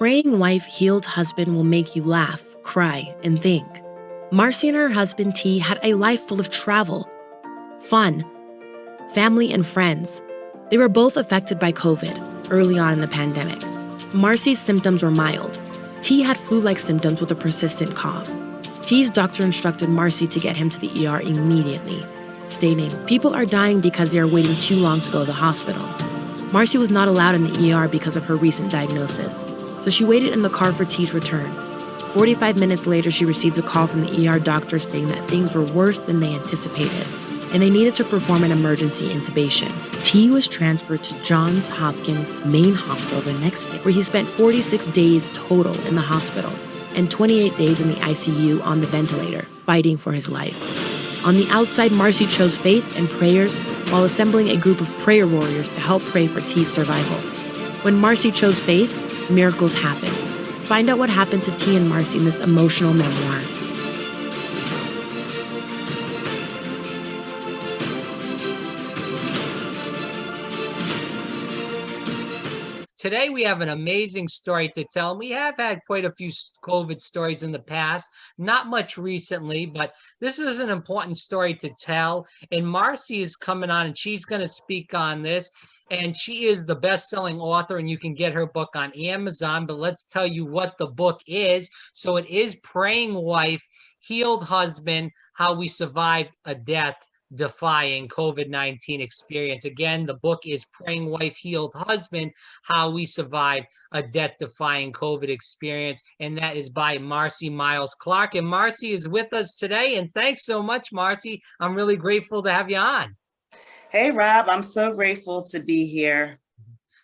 praying wife, healed husband will make you laugh, cry, and think. Marcy and her husband Tee had a life full of travel, fun, family, and friends. They were both affected by COVID early on in the pandemic. Marcy's symptoms were mild. Tee had flu-like symptoms with a persistent cough. Tee's doctor instructed Marcy to get him to the ER immediately, stating, "People are dying because they are waiting too long to go to the hospital." Marcy was not allowed in the ER because of her recent diagnosis, so she waited in the car for Tee's return. 45 minutes later, she received a call from the ER doctor stating that things were worse than they anticipated, and they needed to perform an emergency intubation. Tee was transferred to Johns Hopkins main hospital the next day, where he spent 46 days total in the hospital and 28 days in the ICU on the ventilator, fighting for his life. On the outside, Marcy chose faith and prayers while assembling a group of prayer warriors to help pray for Tee's survival. When Marcy chose faith, miracles happened. Find out what happened to Tee and Marcy in this emotional memoir. Today, we have an amazing story to tell. We have had quite a few COVID stories in the past, not much recently, but this is an important story to tell. And Marcy is coming on and she's going to speak on this. And she is the best-selling author, and you can get her book on Amazon. But let's tell you what the book is. So it is Praying Wife, Healed Husband, How We Survived a Death Defying COVID-19 Experience. Again, the book is Praying Wife, Healed Husband, How We Survived a Death-Defying COVID Experience. And that is by Marcy Myles-Clark. And Marcy is with us today. And thanks so much, Marcy. I'm really grateful to have you on. Hey, Rob, I'm so grateful to be here.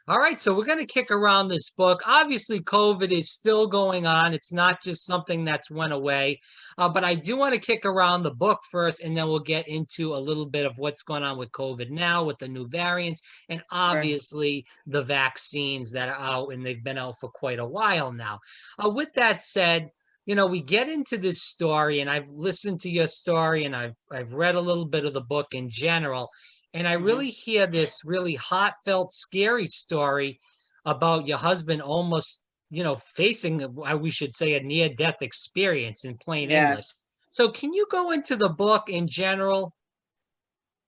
All right, so we're going to kick around this book. Obviously, COVID is still going on. It's not just something that's went away. But I do want to kick around the book first, and then we'll get into a little bit of what's going on with COVID now, with the new variants, and obviously the vaccines that are out, and they've been out for quite a while now. With that said, you know, we get into this story, and I've listened to your story, and I've read a little bit of the book in general. And I really hear this really heartfelt, scary story about your husband almost, you know, facing, we should say, a near-death experience in plain English. So can you go into the book in general?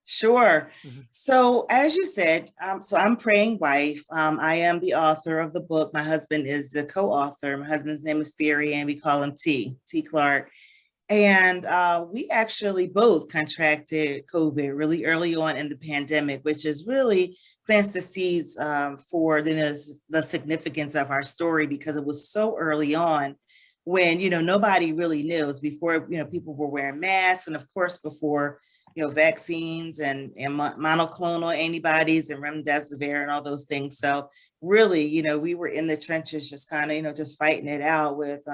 Sure. So as you said, so I'm Praying Wife. I am the author of the book. My husband is the co-author. My husband's name is Theirrien. We call him Tee Clark. And we actually both contracted COVID really early on in the pandemic, which is really plants the seeds for the significance of our story, because it was so early on when, you know, nobody really knew. It was before, you know, people were wearing masks, and of course before, you know, vaccines and monoclonal antibodies and remdesivir and all those things. So really, you know, we were in the trenches, just kind of, you know, just fighting it out with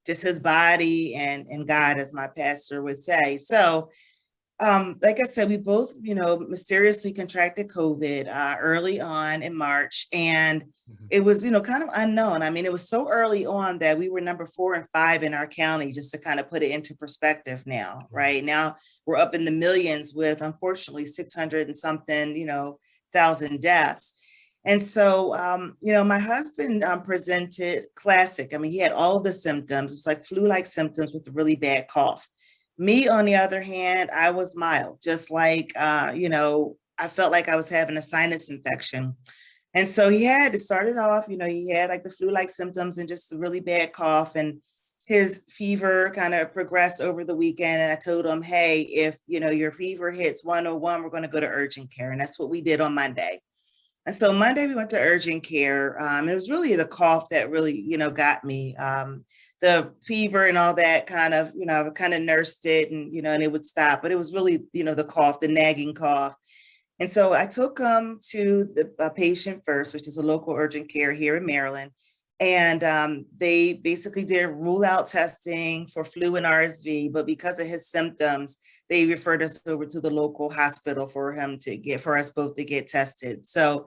just his body and God, as my pastor would say. So, like I said, we both, you know, mysteriously contracted COVID early on in March, and it was, you know, kind of unknown. I mean, it was so early on that we were number 4 and 5 in our county, just to kind of put it into perspective now, right? Now we're up in the millions with, unfortunately, 600 and something, you know, thousand deaths. And so, you know, my husband presented classic. I mean, he had all the symptoms. It was like flu-like symptoms with a really bad cough. Me, on the other hand, I was mild, just like, you know, I felt like I was having a sinus infection. And so it started off, you know, he had like the flu-like symptoms and just a really bad cough. And his fever kind of progressed over the weekend. And I told him, hey, if, you know, your fever hits 101, we're going to go to urgent care. And that's what we did on Monday. And so Monday we went to urgent care. It was really the cough that really, you know, got me. The fever and all that kind of, you know, I kind of nursed it, and, you know, and it would stop. But it was really, you know, the cough, the nagging cough. And so I took him to the Patient First, which is a local urgent care here in Maryland. And they basically did rule out testing for flu and RSV, but because of his symptoms, they referred us over to the local hospital for us both to get tested. So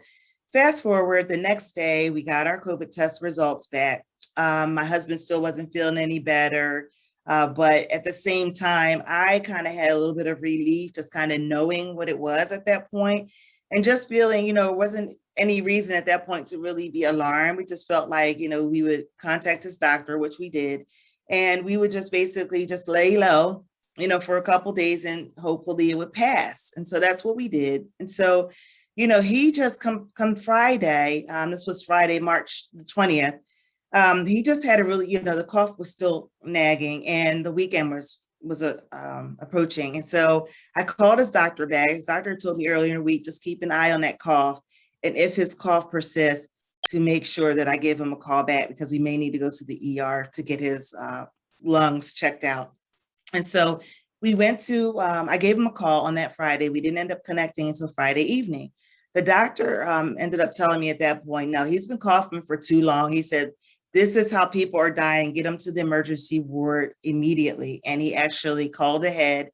fast forward, the next day, we got our COVID test results back. My husband still wasn't feeling any better. But at the same time, I kind of had a little bit of relief, just kind of knowing what it was at that point, and just feeling, you know, it wasn't any reason at that point to really be alarmed. We just felt like, we would contact his doctor, which we did, and we would just basically just lay low, for a couple of days, and hopefully it would pass. And so that's what we did. And so, he just come Friday, this was Friday, March the 20th. He just had a really, the cough was still nagging, and the weekend was approaching. And so I called his doctor back. His doctor told me earlier in the week, just keep an eye on that cough. And if his cough persists, to make sure that I give him a call back, because we may need to go to the ER to get his lungs checked out. And so we went to, I gave him a call on that Friday. We didn't end up connecting until Friday evening. The doctor ended up telling me at that point, no, he's been coughing for too long. He said, this is how people are dying. Get them to the emergency ward immediately. And he actually called ahead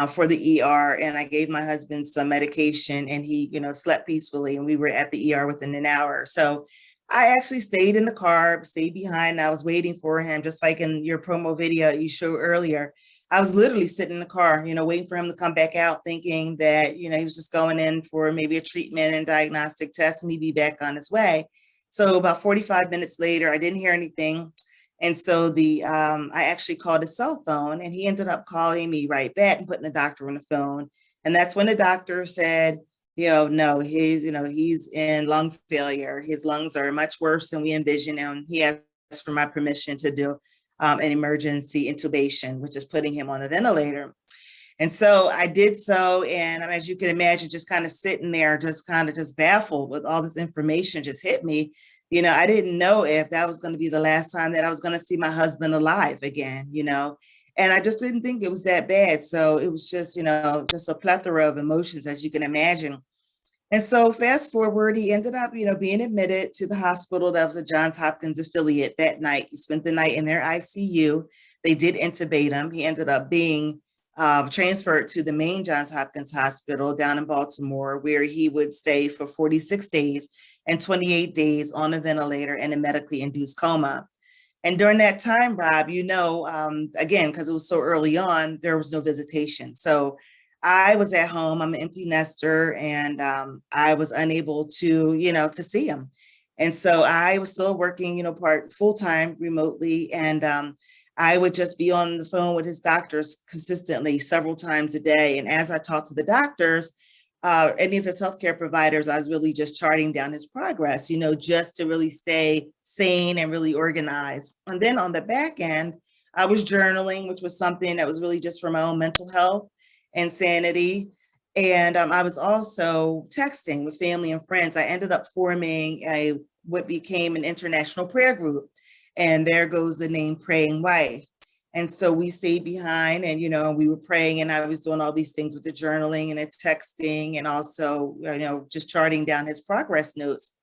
for the ER. And I gave my husband some medication, and he, slept peacefully. And we were at the ER within an hour. So I actually stayed in the car, stayed behind. I was waiting for him, just like in your promo video you showed earlier. I was literally sitting in the car, waiting for him to come back out, thinking that, he was just going in for maybe a treatment and diagnostic test, and he'd be back on his way. So about 45 minutes later, I didn't hear anything. And so I actually called his cell phone, and he ended up calling me right back and putting the doctor on the phone. And that's when the doctor said, no, he's in lung failure. His lungs are much worse than we envisioned. And he asked for my permission to do an emergency intubation, which is putting him on the ventilator. And so I did so. And as you can imagine, just kind of sitting there, just baffled with all this information just hit me. I didn't know if that was going to be the last time that I was going to see my husband alive again, and I just didn't think it was that bad. So it was just, just a plethora of emotions, as you can imagine. And so fast forward, he ended up, being admitted to the hospital that was a Johns Hopkins affiliate that night. He spent the night in their ICU. They did intubate him. He ended up being transferred to the main Johns Hopkins Hospital down in Baltimore, where he would stay for 46 days and 28 days on a ventilator in a medically induced coma. And during that time, Rob, again, because it was so early on, there was no visitation. So I was at home. I'm an empty nester, and I was unable to, to see him. And so I was still working, part full-time remotely. And I would just be on the phone with his doctors consistently several times a day. And as I talked to the doctors, any of his healthcare providers, I was really just charting down his progress, just to really stay sane and really organized. And then on the back end, I was journaling, which was something that was really just for my own mental health and sanity. And I was also texting with family and friends. I ended up forming what became an international prayer group. And there goes the name Praying Wife. And so we stayed behind, and, we were praying, and I was doing all these things with the journaling and the texting, and also, just charting down his progress notes.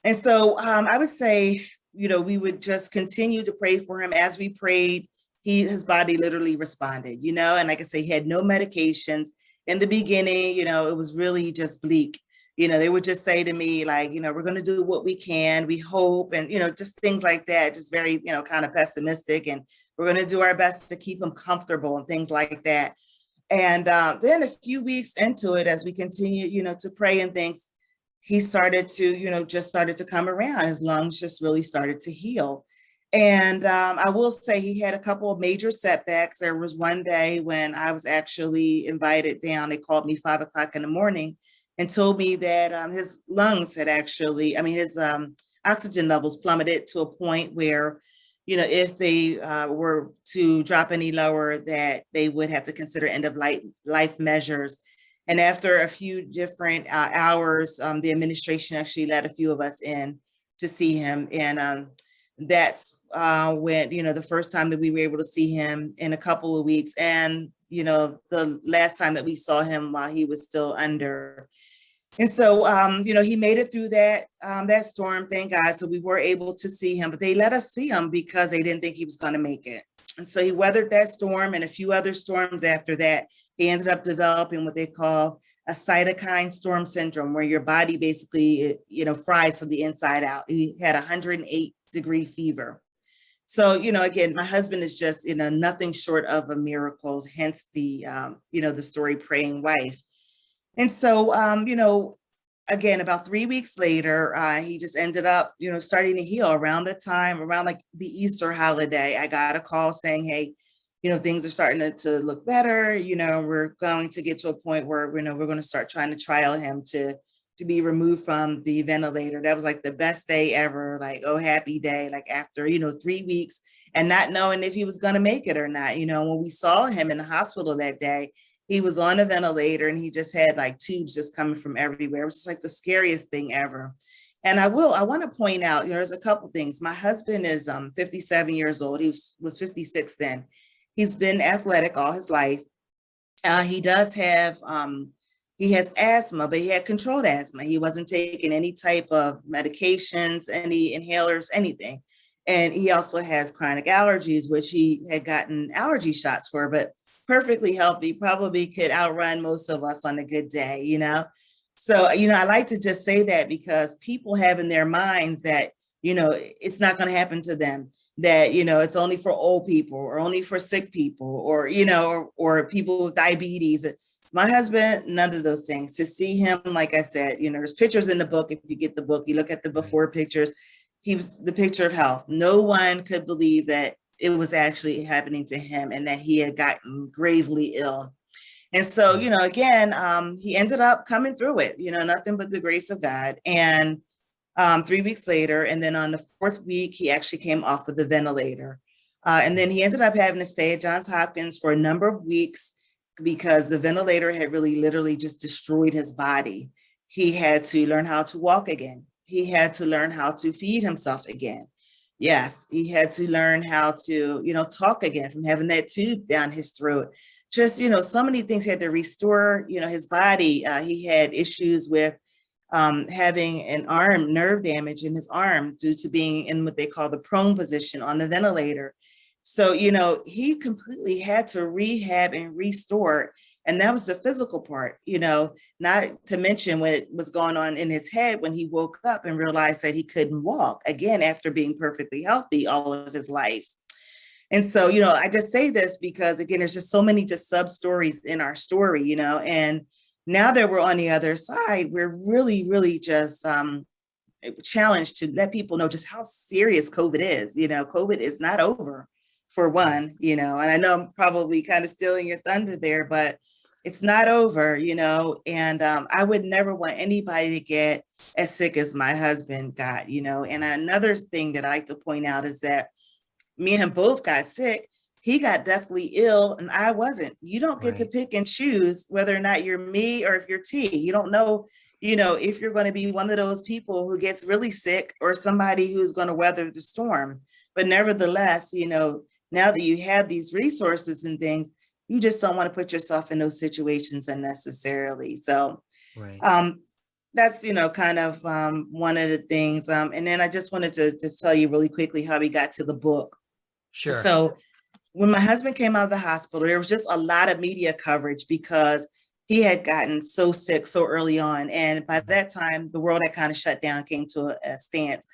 And so I would say, we would just continue to pray for him. As we prayed, his body literally responded, and like I say, he had no medications. In the beginning, it was really just bleak. They would just say to me, like, we're going to do what we can, we hope, and, just things like that, just very, kind of pessimistic. And we're going to do our best to keep him comfortable and things like that. And then a few weeks into it, as we continue, to pray and things, he started to, just started to come around. His lungs just really started to heal. And I will say he had a couple of major setbacks. There was one day when I was actually invited down. They called me 5 o'clock in the morning and told me that his lungs had actually, his oxygen levels plummeted to a point where, if they were to drop any lower, that they would have to consider end of life measures. And after a few different hours, the administration actually let a few of us in to see him. And that's when, the first time that we were able to see him in a couple of weeks. And, the last time that we saw him while he was still under. And so, he made it through that storm, thank God. So we were able to see him, but they let us see him because they didn't think he was going to make it. And so he weathered that storm and a few other storms after that. He ended up developing what they call a cytokine storm syndrome, where your body basically, fries from the inside out. He had 108-degree fever. So, again, my husband is just, nothing short of a miracle, hence the, the story Praying Wife. And so, again, about 3 weeks later, he just ended up, starting to heal around the time, around like the Easter holiday. I got a call saying, hey, things are starting to look better. We're going to get to a point where, we're going to start trying to trial him to be removed from the ventilator. That was like the best day ever. Like, oh, happy day. Like after, 3 weeks and not knowing if he was going to make it or not. When we saw him in the hospital that day, he was on a ventilator and he just had like tubes just coming from everywhere. It was just like the scariest thing ever. And I want to point out, there's a couple things. My husband is 57 years old. He was 56 then. He's been athletic all his life. He does have, he has asthma, but he had controlled asthma. He wasn't taking any type of medications, any inhalers, anything. And he also has chronic allergies, which he had gotten allergy shots for, but perfectly healthy, probably could outrun most of us on a good day, So, I like to just say that because people have in their minds that, it's not going to happen to them, that, it's only for old people or only for sick people or, or people with diabetes. My husband, none of those things. To see him, like I said, there's pictures in the book. If you get the book, you look at the before pictures, he was the picture of health. No one could believe that it was actually happening to him and that he had gotten gravely ill. And so, again, he ended up coming through it, nothing but the grace of God. And 3 weeks later, and then on the fourth week, he actually came off of the ventilator. And then he ended up having to stay at Johns Hopkins for a number of weeks because the ventilator had really literally just destroyed his body. He had to learn how to walk again. He had to learn how to feed himself again. Yes, he had to learn how to, talk again from having that tube down his throat. Just, so many things. He had to restore, his body. He had issues with having an arm nerve damage in his arm due to being in what they call the prone position on the ventilator. So, he completely had to rehab and restore. And that was the physical part, not to mention what was going on in his head when he woke up and realized that he couldn't walk again after being perfectly healthy all of his life. And so, I just say this because, again, there's just so many just sub stories in our story, and now that we're on the other side, we're really, really just challenged to let people know just how serious COVID is. COVID is not over, for one, and I know I'm probably kind of stealing your thunder there, but it's not over, and I would never want anybody to get as sick as my husband got, and another thing that I like to point out is that me and him both got sick. He got deathly ill and I wasn't. You don't get to pick and choose whether or not you're me or if you're T. You don't know, if you're going to be one of those people who gets really sick or somebody who's going to weather the storm. But nevertheless, now that you have these resources and things, you just don't want to put yourself in those situations unnecessarily. So that's, kind of one of the things. And then I just wanted to just tell you really quickly how we got to the book. Sure. So when my husband came out of the hospital, there was just a lot of media coverage because he had gotten so sick so early on. And by that time, the world had kind of shut down, came to a stance.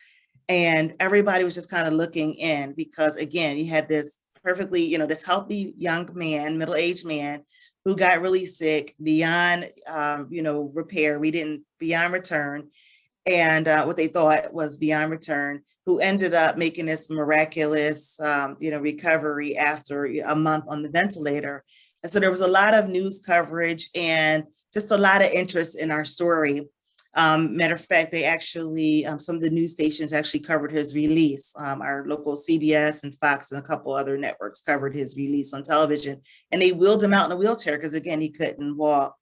And everybody was just kind of looking in because, again, you had this perfectly, this healthy young man, middle-aged man who got really sick beyond, repair. Beyond return. And what they thought was beyond return, who ended up making this miraculous, recovery after a month on the ventilator. And so there was a lot of news coverage and just a lot of interest in our story. Matter of fact, they actually, some of the news stations actually covered his release. Our local CBS and Fox and a couple other networks covered his release on television. And they wheeled him out in a wheelchair because, again, he couldn't walk.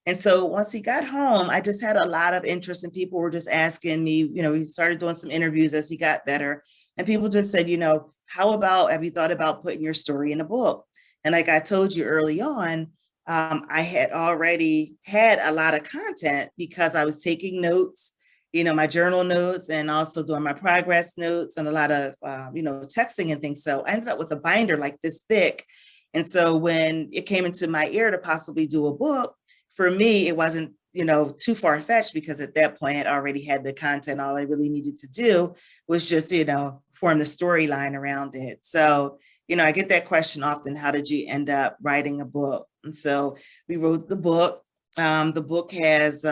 And so once he got home, I just had a lot of interest and people were just asking me, we started doing some interviews as he got better. And people just said, have you thought about putting your story in a book? And like I told you early on, I had already had a lot of content because I was taking notes, my journal notes and also doing my progress notes and a lot of, texting and things. So I ended up with a binder like this thick. And so when it came into my ear to possibly do a book, for me, it wasn't, too far-fetched because at that point I had already had the content. All I really needed to do was just, form the storyline around it. So, I get that question often, how did you end up writing a book? And so we wrote the book. The book has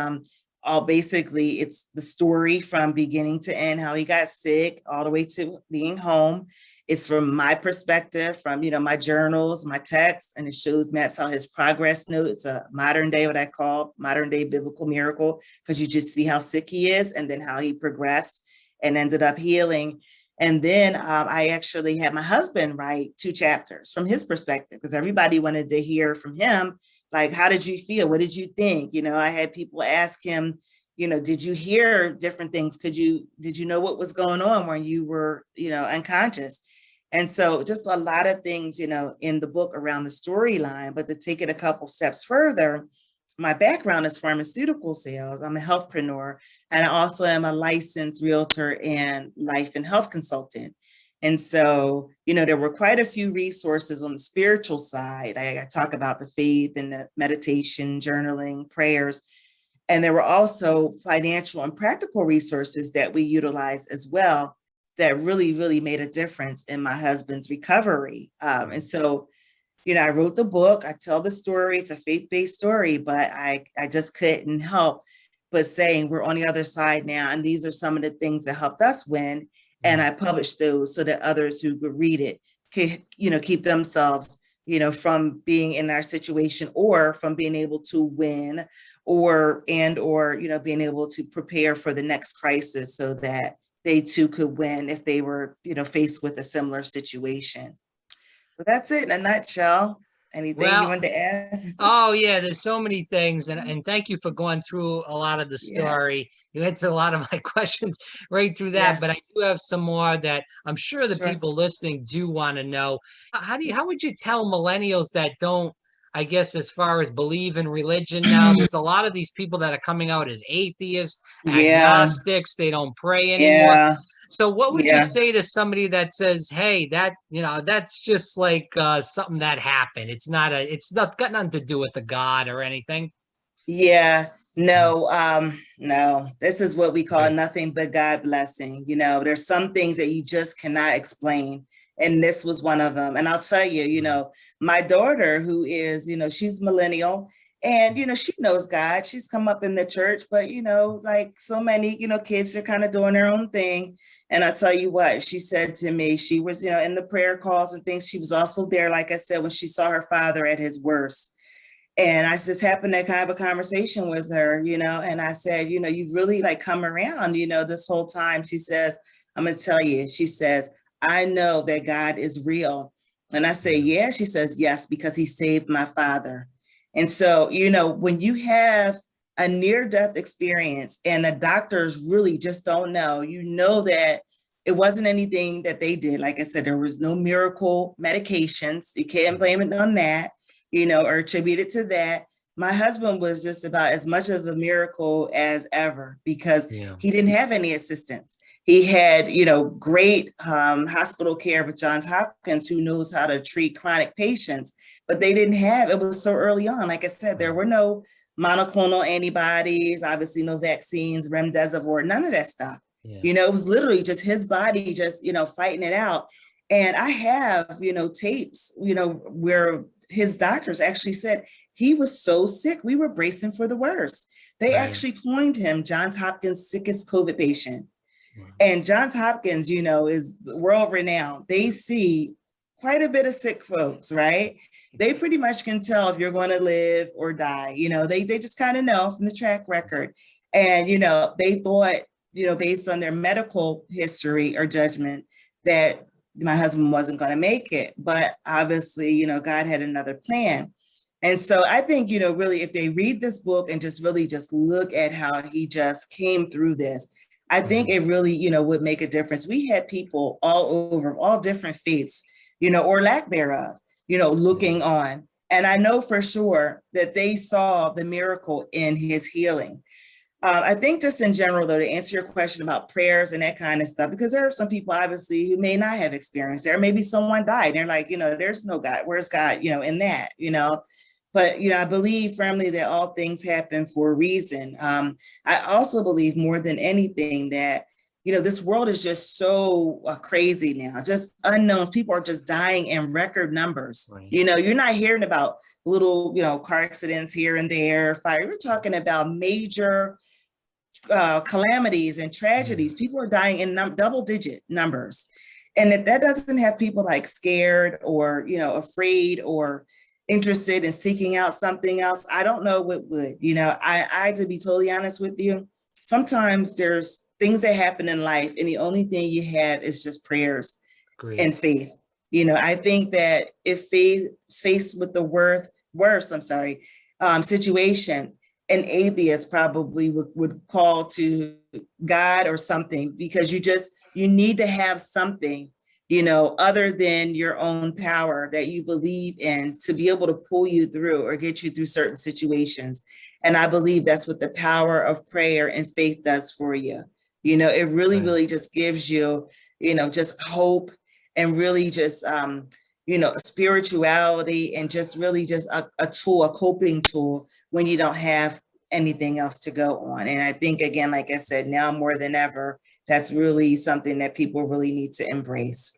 all basically it's the story from beginning to end, how he got sick all the way to being home. It's from my perspective, from, my journals, my text, and it shows maps out his progress note. It's a modern day, what I call modern day biblical miracle, because you just see how sick he is and then how he progressed and ended up healing. And then I actually had my husband write 2 chapters from his perspective, because everybody wanted to hear from him, like, how did you feel? What did you think? I had people ask him, did you hear different things? Did you know what was going on when you were, unconscious? And so just a lot of things, in the book around the storyline, but to take it a couple steps further, my background is pharmaceutical sales. I'm a healthpreneur, and I also am a licensed realtor and life and health consultant. And so, there were quite a few resources on the spiritual side. I talk about the faith and the meditation, journaling, prayers. And there were also financial and practical resources that we utilize as well that really, really made a difference in my husband's recovery. And so, I wrote the book, I tell the story, it's a faith-based story, but I just couldn't help but saying we're on the other side now. And these are some of the things that helped us win. And I published those so that others who would read it could, keep themselves, from being in our situation, or from being able to win, or being able to prepare for the next crisis so that they too could win if they were, faced with a similar situation. But that's it in a nutshell. Anything you Well, want to ask? oh yeah, there's so many things, and thank you for going through a lot of the Yeah, story. You answered a lot of my questions right through that, yeah, but I do have some more that I'm sure the sure. people listening do want to know. How would you tell millennials that don't, I guess, as far as believe in religion now? There's a lot of these people that are coming out as atheists, Yeah, agnostics, they don't pray anymore. yeah, So what would you yeah. say to somebody that says, "Hey, that's just like something that happened. It's not got nothing to do with the God or anything." Yeah, Mhm. no. This is what we call Right. nothing but God blessing. There's some things that you just cannot explain. And this was one of them. And I'll tell you, Right. my daughter, who is, she's millennial, and she knows God. She's come up in the church, but like so many, kids are kind of doing their own thing. And I'll tell you what, she said to me, she was, in the prayer calls and things. She was also there, like I said, when she saw her father at his worst. And I just happened to kind of have a conversation with her, and I said, you've really like come around, this whole time. She says, I'm going to tell you, she says, I know that God is real. And I say, Yeah. yeah. She says, yes, because he saved my father. And so, when you have a near-death experience and the doctors really just don't know, that it wasn't anything that they did. Like I said, there was no miracle medications. You can't blame it on that, or attribute it to that. My husband was just about as much of a miracle as ever because Yeah. he didn't have any assistance. He had, great hospital care with Johns Hopkins, who knows how to treat chronic patients, but they didn't have, it was so early on. Like I said, there were no monoclonal antibodies, obviously no vaccines, remdesivir, none of that stuff. Yeah. It was literally just his body just, fighting it out. And I have, tapes, where his doctors actually said he was so sick, we were bracing for the worst. They Right. actually coined him Johns Hopkins sickest COVID patient. Wow. And Johns Hopkins, is world renowned. They see quite a bit of sick folks, right? They pretty much can tell if you're going to live or die. They just kind of know from the track record. And, they thought, based on their medical history or judgment, that my husband wasn't going to make it. But obviously, God had another plan. And so I think, really, if they read this book and just really just look at how he just came through this, I think Mhm. it really, would make a difference. We had people all over, all different faiths, or lack thereof, Yeah. looking on. And I know for sure that they saw the miracle in his healing. I think just in general, though, to answer your question about prayers and that kind of stuff, because there are some people obviously who may not have experienced there. Maybe someone died. And they're like, there's no God. Where's God, in that, But, I believe firmly that all things happen for a reason. I also believe more than anything that, this world is just so crazy now, just unknowns. People are just dying in record numbers. Right. You're not hearing about little, car accidents here and there, fire. We're talking about major calamities and tragedies. People are dying in double-digit numbers, and if that doesn't have people like scared or afraid or interested in seeking out something else, I don't know what would. I to be totally honest with you, sometimes there's things that happen in life, and the only thing you have is just prayers Great. and faith. I think that if faith faced with the worst, situation, an atheist probably would call to God or something, because you need to have something, other than your own power that you believe in to be able to pull you through or get you through certain situations. And I believe that's what the power of prayer and faith does for you. It really, Right. really just gives you, just hope, and really just, spirituality, and just really just a tool, a coping tool when you don't have anything else to go on. And I think, again, like I said, now more than ever, that's really something that people really need to embrace.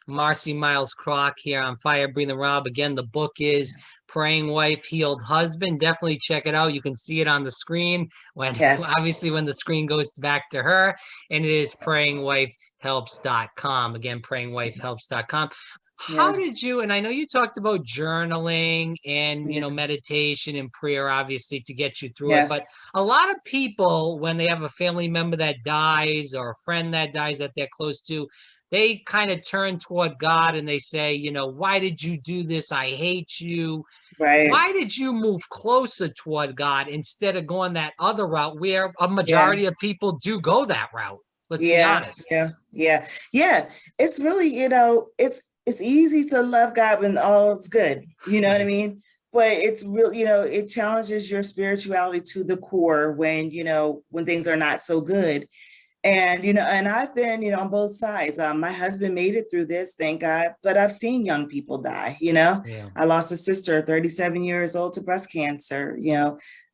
Marcy Myles-Clark here on Fire Breathing Rob. Again, the book is Praying Wife, Healed Husband. Definitely check it out. You can see it on the screen when Yes. obviously when the screen goes back to her, and it is prayingwifehelps.com. Again, prayingwifehelps.com. How Yeah. did you, and I know you talked about journaling and, Yeah. meditation and prayer, obviously, to get you through it. But Yes. a lot of people, when they have a family member that dies or a friend that dies that they're close to, they kind of turn toward God and they say, why did you do this? I hate you. Right. Why did you move closer toward God instead of going that other route where a Yeah. majority of people do go that route? Let's be Yeah. honest. Yeah. Yeah. Yeah. It's really, it's easy to love God when all is good. You know what I Right. mean? But it's real, it challenges your spirituality to the core when things are not so good. And, and I've been, on both sides. My husband made it through this, thank God, but I've seen young people die. Yeah. I lost a sister, 37 years old, to breast cancer.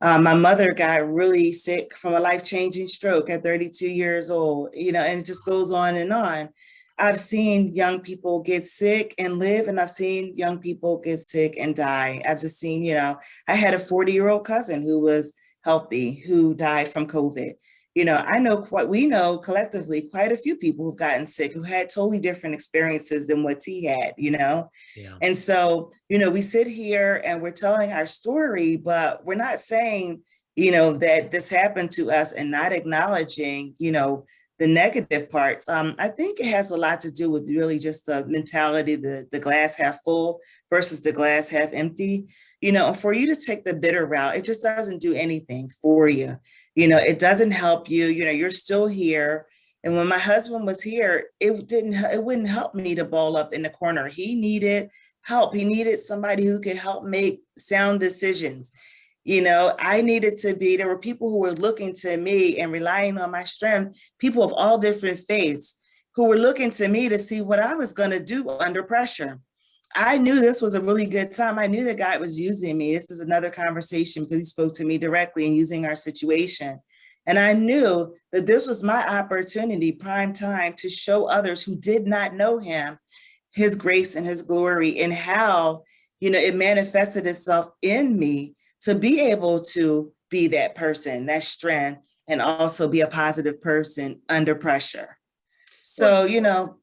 My mother got really sick from a life-changing stroke at 32 years old, and it just goes on and on. I've seen young people get sick and live, and I've seen young people get sick and die. I've just seen, I had a 40-year-old cousin who was healthy, who died from COVID. We know collectively quite a few people who've gotten sick who had totally different experiences than what Tee had. Yeah. And so, we sit here and we're telling our story, but we're not saying, that this happened to us and not acknowledging, the negative parts. I think it has a lot to do with really just the mentality, the glass half full versus the glass half empty. For you to take the bitter route, it just doesn't do anything for you. It doesn't help you. You're still here. And when my husband was here, it wouldn't help me to ball up in the corner. He needed help. He needed somebody who could help make sound decisions. There were people who were looking to me and relying on my strength, people of all different faiths who were looking to me to see what I was going to do under pressure. I knew this was a really good time. I knew that God was using me. This is another conversation because he spoke to me directly and using our situation. And I knew that this was my opportunity, prime time, to show others who did not know him, his grace and his glory, and how, it manifested itself in me to be able to be that person, that strength, and also be a positive person under pressure. Well, So.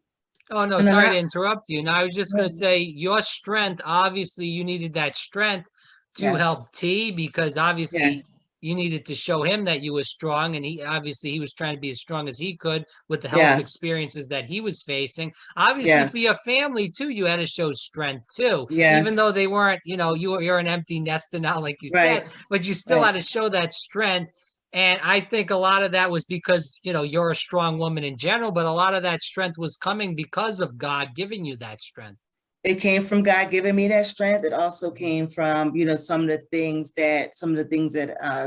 oh no, And then sorry to interrupt you. Now I was just going to I, say your strength, obviously you needed that strength to yes, help T, because obviously yes, you needed to show him that you were strong, and he was trying to be as strong as he could with the health yes, experiences that he was facing. Obviously for yes, your family too, you had to show strength too, even yes, though they weren't, you're an empty nester now, like you said, right, but you still right. had to show that strength. And I think a lot of that was because, you're a strong woman in general, but a lot of that strength was coming because of God giving you that strength. It came from God giving me that strength. It also came from, some of the things that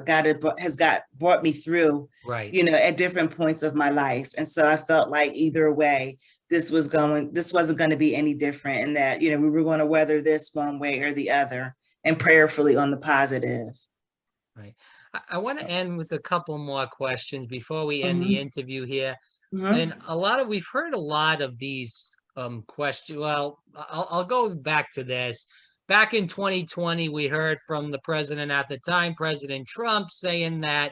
God has brought me through, Right. at different points of my life. And so I felt like either way, this wasn't going to be any different, and that, we were going to weather this one way or the other, and prayerfully on the positive. Right. I want to So, end with a couple more questions before we end the mhm, interview here. And mhm, we've heard a lot of these questions. Well, I'll go back to this. Back in 2020, we heard from the president at the time, President Trump, saying that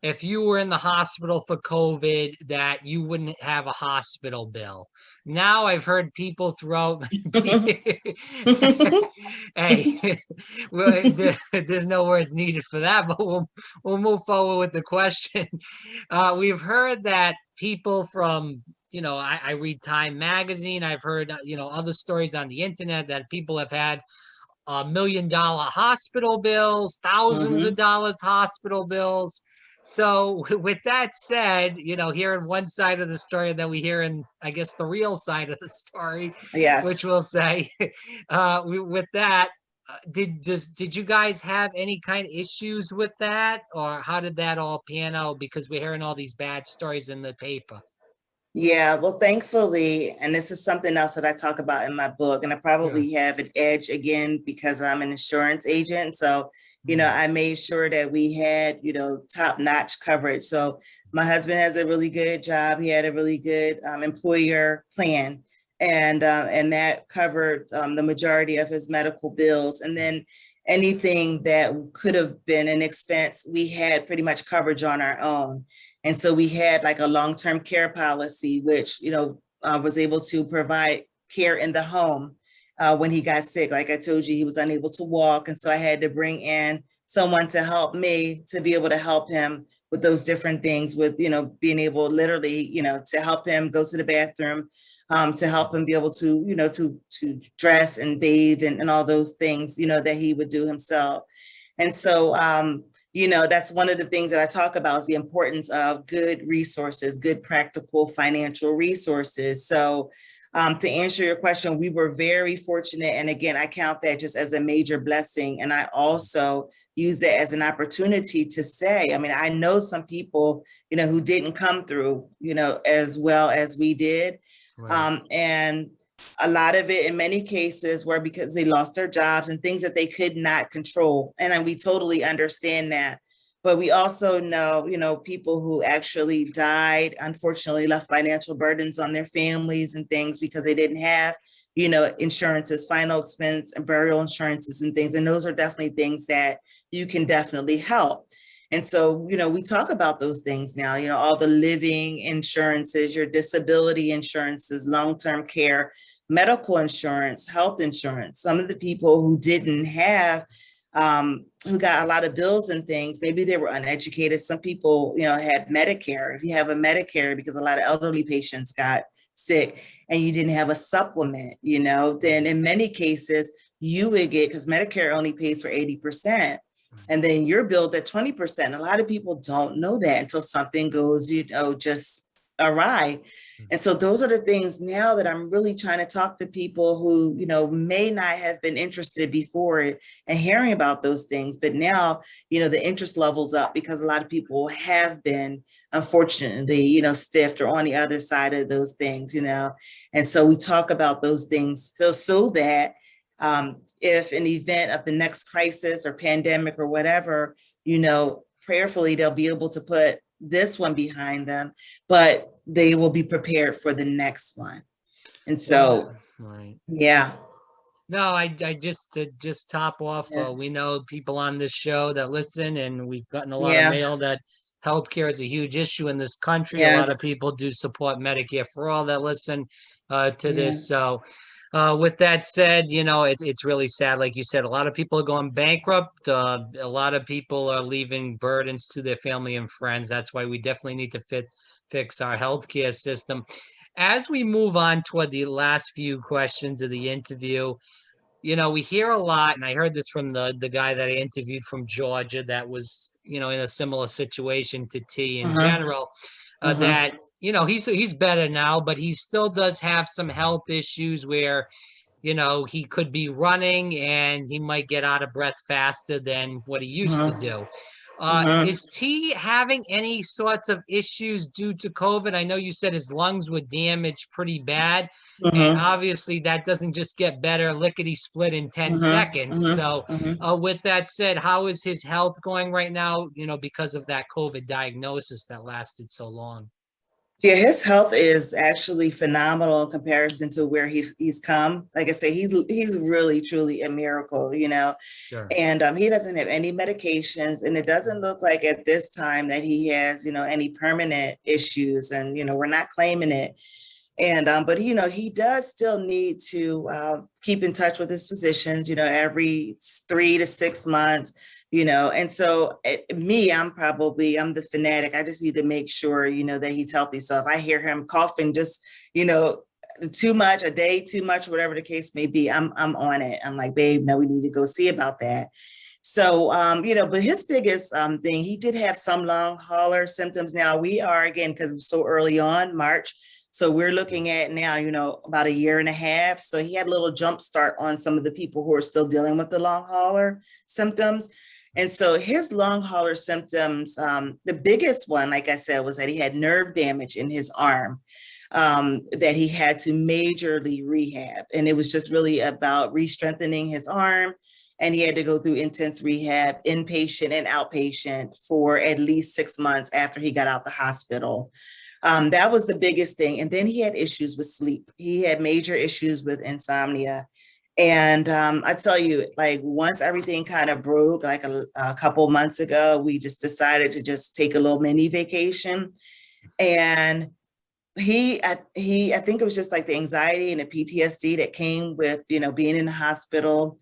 if you were in the hospital for COVID, that you wouldn't have a hospital bill. Now I've heard people throw hey, there's no words needed for that, but we'll move forward with the question. We've heard that people from, I read Time Magazine. I've heard, other stories on the internet that people have had $1 million hospital bills, thousands of Mhm. dollars hospital bills. So with that said, hearing one side of the story, and then we hear in, I guess, the real side of the story, Yes. which we'll say, with that, did you guys have any kind of issues with that, or how did that all pan out? Because we're hearing all these bad stories in the paper. Yeah, well, thankfully, and this is something else that I talk about in my book, and I Yeah. probably have an edge again because I'm an insurance agent. So, Mm. I made sure that we had, top-notch coverage. So my husband has a really good job. He had a really good employer plan, and that covered the majority of his medical bills. And then anything that could have been an expense, we had pretty much coverage on our own. And so we had like a long-term care policy, which, was able to provide care in the home when he got sick. Like I told you, he was unable to walk. And so I had to bring in someone to help me to be able to help him with those different things, with, being able literally, to help him go to the bathroom, to help him be able to, to dress and bathe and all those things, that he would do himself. And so, that's one of the things that I talk about, is the importance of good resources, good practical financial resources. So to answer your question, we were very fortunate. And again, I count that just as a major blessing. And I also use it as an opportunity to say, I mean, I know some people, who didn't come through, as well as we did. Right. And a lot of it in many cases were because they lost their jobs and things that they could not control. And we totally understand that. But we also know, people who actually died, unfortunately, left financial burdens on their families and things because they didn't have, insurances, final expense and burial insurances and things. And those are definitely things that you can definitely help. And so, we talk about those things now, all the living insurances, your disability insurances, long-term care, medical insurance, health insurance. Some of the people who didn't have, who got a lot of bills and things, maybe they were uneducated. Some people, had Medicare. If you have a Medicare, because a lot of elderly patients got sick and you didn't have a supplement, then in many cases you would get, because Medicare only pays for 80%. And then you're billed at 20%. A lot of people don't know that until something goes, just awry. And so those are the things now that I'm really trying to talk to people who, may not have been interested before and hearing about those things. But now, the interest levels up because a lot of people have been, unfortunately, stiffed or on the other side of those things, And so we talk about those things so that if an event of the next crisis or pandemic or whatever, prayerfully, they'll be able to put this one behind them, but they will be prepared for the next one. And Well, so, right. yeah. No, I just to just top off. Yeah. We know people on this show that listen, and we've gotten a lot of Yeah. mail that healthcare is a huge issue in this country. A lot Yes. of people do support Medicare for all that listen to this. Yes. So, with that said, it's really sad. Like you said, a lot of people are going bankrupt. A lot of people are leaving burdens to their family and friends. That's why we definitely need to fix our healthcare system. As we move on toward the last few questions of the interview, we hear a lot, and I heard this from the guy that I interviewed from Georgia that was, in a similar situation to T in Uh-huh. general, Uh-huh. that, he's better now, but he still does have some health issues where, he could be running and he might get out of breath faster than what he used to Uh-huh. do. Uh-huh. Is T having any sorts of issues due to COVID? I know you said his lungs were damaged pretty bad, and Uh-huh. obviously that doesn't just get better lickety split in 10 Uh-huh. seconds. Uh-huh. So, Uh-huh. with that said, how is his health going right now, because of that COVID diagnosis that lasted so long? Yeah, his health is actually phenomenal in comparison to where he's come. Like I say, he's really truly a miracle, Sure. And he doesn't have any medications, and it doesn't look like at this time that he has, any permanent issues. And we're not claiming it. And but he does still need to keep in touch with his physicians, every 3 to 6 months, And so I'm the fanatic. I just need to make sure, that he's healthy. So if I hear him coughing, just too much a day, too much, whatever the case may be, I'm on it. I'm like, babe, no, we need to go see about that. So, but his biggest thing, he did have some long hauler symptoms. Now we are, again, because it's so early on, March. So we're looking at now, about a year and a half. So he had a little jump start on some of the people who are still dealing with the long hauler symptoms. And so his long hauler symptoms, the biggest one, like I said, was that he had nerve damage in his arm. That he had to majorly rehab. And it was just really about re-strengthening his arm. And he had to go through intense rehab, inpatient and outpatient, for at least 6 months after he got out the hospital. That was the biggest thing. And then he had issues with sleep. He had major issues with insomnia. And I tell you, like, once everything kind of broke, like a couple months ago, we just decided to just take a little mini vacation. And I think it was just like the anxiety and the PTSD that came with, being in the hospital,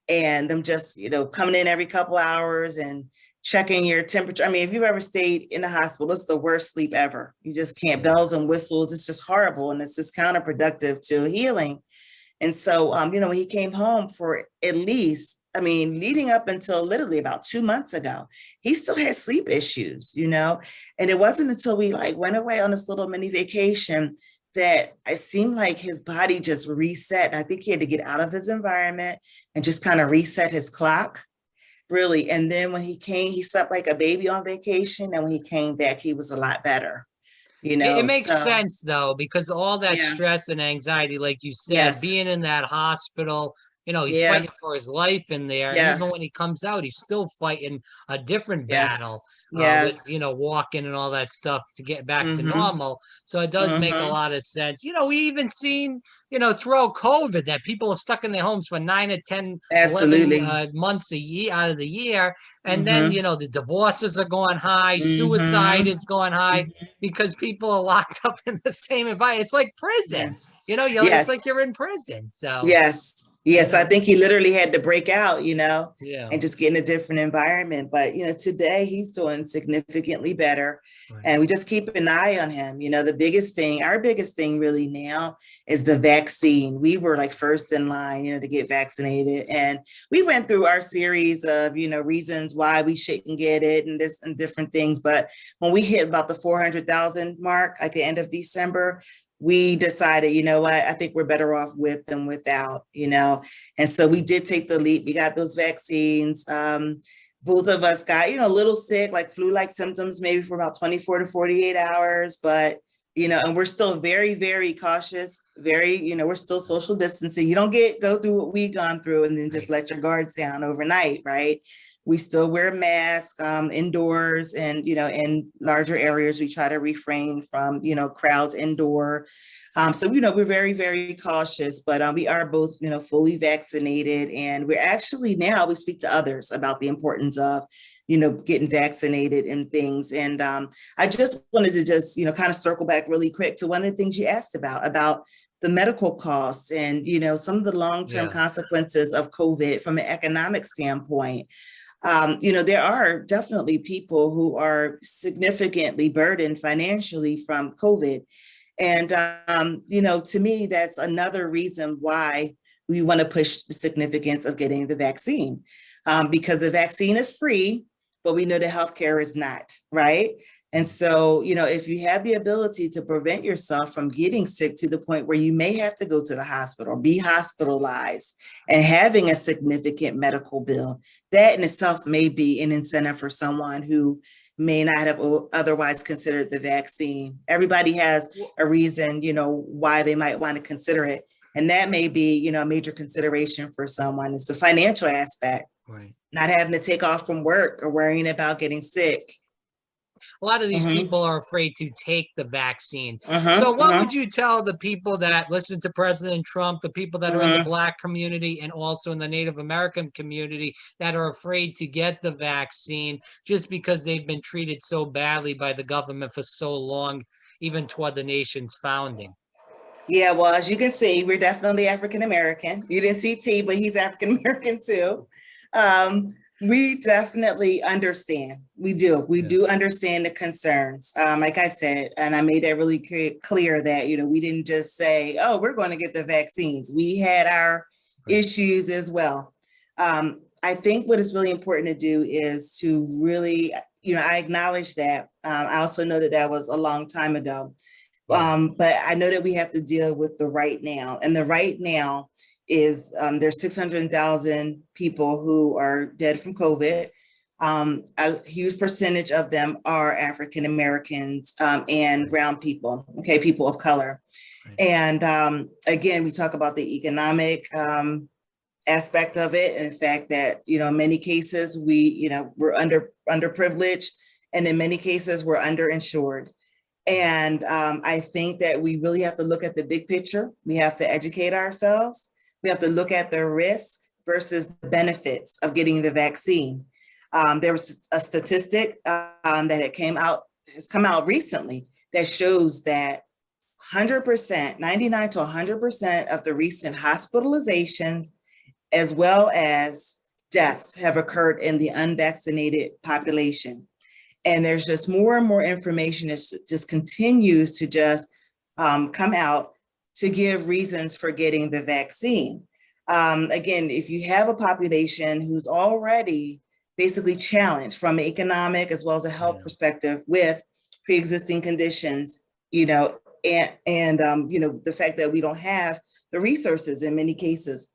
and them just, coming in every couple hours and checking your temperature. I mean, if you've ever stayed in the hospital, it's the worst sleep ever. You just can't, bells and whistles. It's just horrible. And it's just counterproductive to healing. And so, when he came home for at least, leading up until literally about 2 months ago, he still had sleep issues, and it wasn't until we went away on this little mini vacation that it seemed like his body just reset. I think he had to get out of his environment and just kind of reset his clock, really. And then when he came, he slept like a baby on vacation. And when he came back, he was a lot better, It makes so sense though, because all that yeah, stress and anxiety, like you said, yes, being in that hospital, he's yeah, fighting for his life in there. And even yes, when he comes out, he's still fighting a different yes, battle with, yes, walking and all that stuff to get back to mm-hmm, normal. So it does make a mm-hmm, lot of sense. We even seen, throughout COVID, that people are stuck in their homes for 9 to 10, 11 absolutely, months a year out of the year. And then, mm-hmm, the divorces are going high, suicide mm-hmm, is going high mm-hmm. because people are locked up in the same environment. It's like prison. Yes, It's yes, like you're in prison. So, yes, you yes. I know, think he literally had to break out, yeah. and just get in a different environment. But, today he's doing significantly better. Right. And we just keep an eye on him. Our biggest thing really now is the vaccine. We were like first in line, to get vaccinated. And we went through our series of, reasons why we shouldn't get it and this and different things. But when we hit about the 400,000 mark at the end of December, we decided, what, I think we're better off with than without, And so we did take the leap. We got those vaccines. Both of us got, a little sick, like flu-like symptoms, maybe for about 24 to 48 hours. But, and we're still very, very cautious, we're still social distancing. You don't go through what we've gone through and then just Right. let your guards down overnight, right? We still wear masks indoors, and in larger areas we try to refrain from crowds indoor. So we're very, very cautious, but we are both fully vaccinated, and we're actually, now we speak to others about the importance of getting vaccinated and things. And I just wanted to just kind of circle back really quick to one of the things you asked about the medical costs and some of the long-term Yeah. consequences of COVID from an economic standpoint. There are definitely people who are significantly burdened financially from COVID. And, to me, that's another reason why we want to push the significance of getting the vaccine, because the vaccine is free, but we know the healthcare is not, right? And so, if you have the ability to prevent yourself from getting sick to the point where you may have to go to the hospital, be hospitalized, and having a significant medical bill, that in itself may be an incentive for someone who may not have otherwise considered the vaccine. Everybody has Well, a reason, why they might want to consider it. And that may be, a major consideration for someone. It's the financial aspect, right. not having to take off from work or worrying about getting sick. A lot of these Mm-hmm. people are afraid to take the vaccine. Uh-huh. So, what Uh-huh. would you tell the people that listen to President Trump, the people that are in the Uh-huh. Black community and also in the Native American community that are afraid to get the vaccine just because they've been treated so badly by the government for so long, even toward the nation's founding? Yeah, well, as you can see, we're definitely African American. You didn't see T, but he's African American too. We definitely understand. We do. We Yeah. do understand the concerns. Like I said, and I made that really clear that, we didn't just say, oh, we're going to get the vaccines. We had our Right. issues as well. I think what is really important to do is to really, I acknowledge that. I also know that that was a long time ago. Yeah. But I know that we have to deal with the right now. And the right now is there's 600,000 people who are dead from COVID. A huge percentage of them are African Americans and brown people, okay, people of color. Right. And again, we talk about the economic aspect of it, and the fact that, in many cases we're underprivileged, and in many cases we're underinsured. And I think that we really have to look at the big picture. We have to educate ourselves. We have to look at the risk versus the benefits of getting the vaccine. There was a statistic that has come out recently that shows that 100%, 99 to 100% of the recent hospitalizations, as well as deaths, have occurred in the unvaccinated population. And there's just more and more information that just continues to just come out to give reasons for getting the vaccine. Again, if you have a population who's already basically challenged from an economic as well as a health perspective with pre-existing conditions, and the fact that we don't have the resources in many cases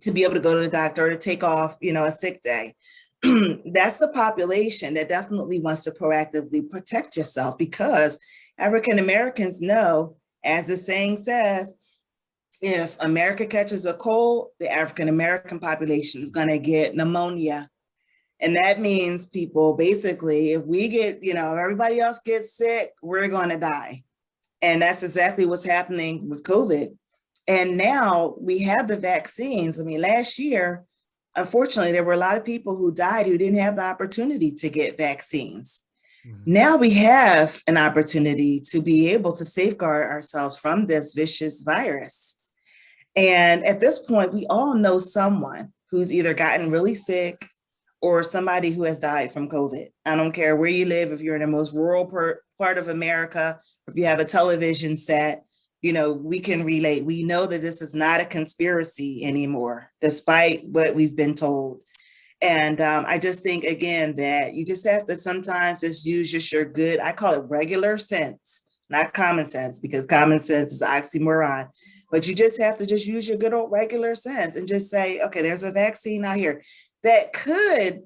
to be able to go to the doctor or to take off, a sick day. That's the population that definitely wants to proactively protect yourself, because African Americans know, as the saying says, if America catches a cold, the African American population is going to get pneumonia. And that means people basically, if we get, everybody else gets sick, we're going to die. And that's exactly what's happening with COVID. And now we have the vaccines. I mean, last year, unfortunately, there were a lot of people who died who didn't have the opportunity to get vaccines. Mm-hmm. Now we have an opportunity to be able to safeguard ourselves from this vicious virus. And at this point, we all know someone who's either gotten really sick or somebody who has died from COVID. I don't care where you live, if you're in the most rural part of America, if you have a television set, we can relate. We know that this is not a conspiracy anymore, despite what we've been told. And I just think, again, that you just have to sometimes just use just your good, I call it regular sense, not common sense, because common sense is an oxymoron. But you just have to just use your good old regular sense and just say, okay, there's a vaccine out here that could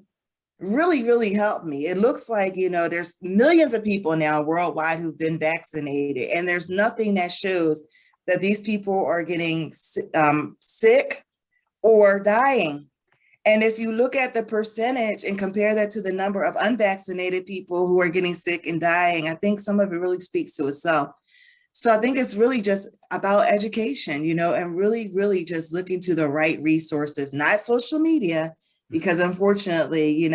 really, really help me. It looks like, there's millions of people now worldwide who've been vaccinated, and there's nothing that shows that these people are getting sick or dying. And if you look at the percentage and compare that to the number of unvaccinated people who are getting sick and dying, I think some of it really speaks to itself. So I think it's really just about education, and really, really just looking to the right resources, not social media, because unfortunately,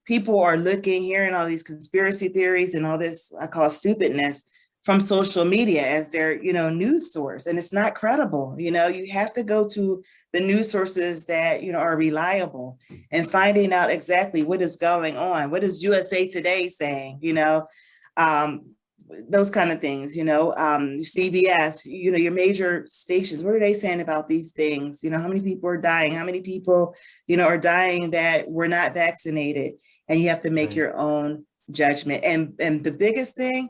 people are hearing all these conspiracy theories and all this I call stupidness from social media as their, news source. And it's not credible. You have to go to the news sources that, are reliable, and finding out exactly what is going on. What is USA Today saying, those kind of things, CBS, your major stations, what are they saying about these things? How many people are dying? How many people, are dying that were not vaccinated? And you have to make your own judgment. And the biggest thing,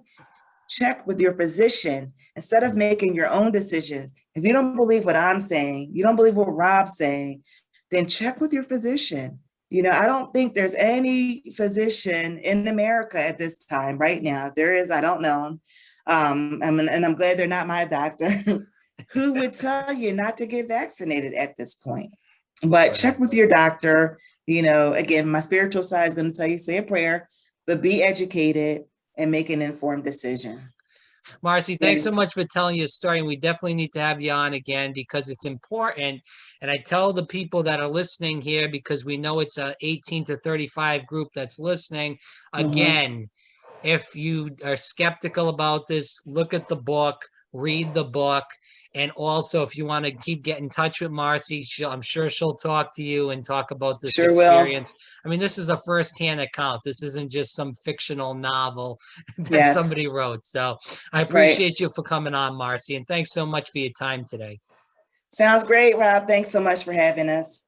check with your physician instead of making your own decisions. If you don't believe what I'm saying, you don't believe what Rob's saying, then check with your physician. I don't think there's any physician in America at this time right now. If there is, I don't know. And I'm glad they're not my doctor who would tell you not to get vaccinated at this point. But check with your doctor. Again, my spiritual side is going to tell you, say a prayer. but be educated and make an informed decision. Marcy, thanks so much for telling your story. And we definitely need to have you on again because it's important. And I tell the people that are listening here, because we know it's a 18 to 35 group that's listening. Again, if you are skeptical about this, look at the book, read the book. And also, if you want to keep getting in touch with Marcy, I'm sure she'll talk to you and talk about this experience. I mean, this is a firsthand account. This isn't just some fictional novel that somebody wrote. So I appreciate you for coming on, Marcy. And thanks so much for your time today. Sounds great, Rob. Thanks so much for having us.